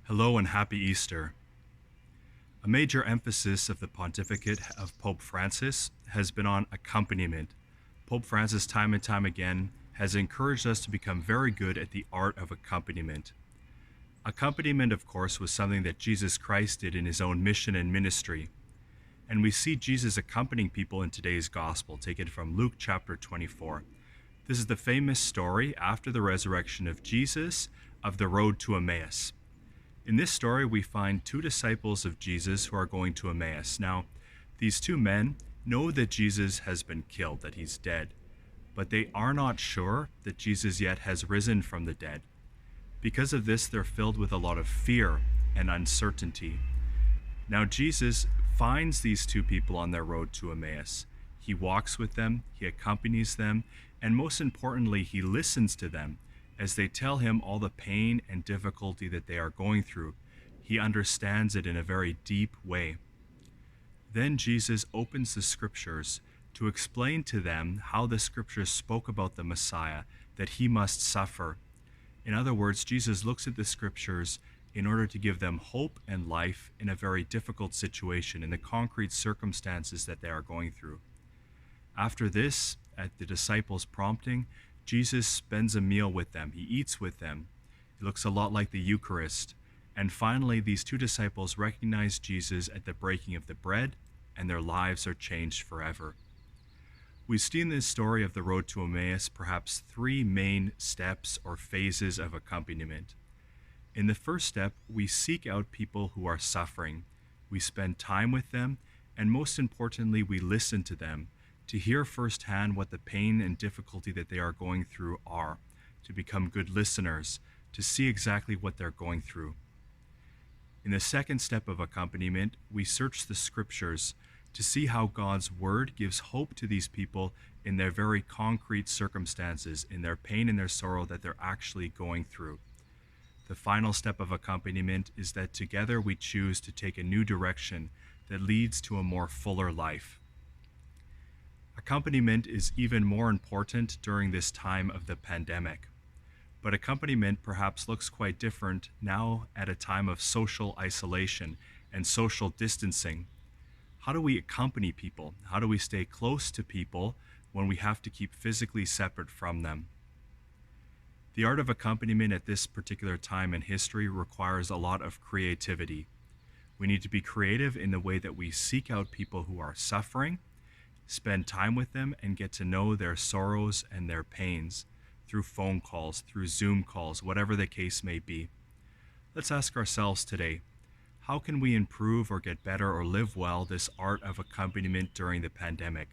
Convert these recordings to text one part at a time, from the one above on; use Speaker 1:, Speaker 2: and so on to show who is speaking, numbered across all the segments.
Speaker 1: Hello and happy Easter. A major emphasis of the pontificate of Pope Francis has been on accompaniment. Pope Francis, time and time again, has encouraged us to become very good at the art of accompaniment. Accompaniment, of course, was something that Jesus Christ did in his own mission and ministry. And we see Jesus accompanying people in today's gospel, taken from Luke chapter 24. This is the famous story after the resurrection of Jesus of the road to Emmaus. In this story, we find two disciples of Jesus who are going to Emmaus. Now, these two men know that Jesus has been killed, that he's dead, but they are not sure that Jesus yet has risen from the dead. Because of this, they're filled with a lot of fear and uncertainty. Now, Jesus finds these two people on their road to Emmaus. He walks with them, he accompanies them, and most importantly, he listens to them as they tell him all the pain and difficulty that they are going through. He understands it in a very deep way. Then Jesus opens the scriptures to explain to them how the scriptures spoke about the Messiah, that he must suffer. In other words, Jesus looks at the scriptures in order to give them hope and life in a very difficult situation, in the concrete circumstances that they are going through. After this, at the disciples' prompting, Jesus spends a meal with them. He eats with them. It looks a lot like the Eucharist. And finally, these two disciples recognize Jesus at the breaking of the bread, and their lives are changed forever. We see in this story of the road to Emmaus perhaps three main steps or phases of accompaniment. In the first step, we seek out people who are suffering. We spend time with them, and most importantly, we listen to them, to hear firsthand what the pain and difficulty that they are going through are, to become good listeners, to see exactly what they're going through. In the second step of accompaniment, we search the scriptures to see how God's word gives hope to these people in their very concrete circumstances, in their pain and their sorrow that they're actually going through. The final step of accompaniment is that together we choose to take a new direction that leads to a more fuller life. Accompaniment is even more important during this time of the pandemic. But accompaniment perhaps looks quite different now at a time of social isolation and social distancing. How do we accompany people? How do we stay close to people when we have to keep physically separate from them? The art of accompaniment at this particular time in history requires a lot of creativity. We need to be creative in the way that we seek out people who are suffering, spend time with them, and get to know their sorrows and their pains through phone calls, through Zoom calls, whatever the case may be. Let's ask ourselves today, how can we improve or get better or live well this art of accompaniment during the pandemic?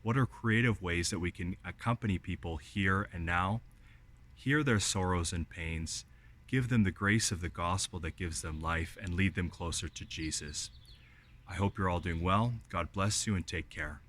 Speaker 1: What are creative ways that we can accompany people here and now, hear their sorrows and pains, give them the grace of the gospel that gives them life, and lead them closer to Jesus? I hope you're all doing well. God bless you and take care.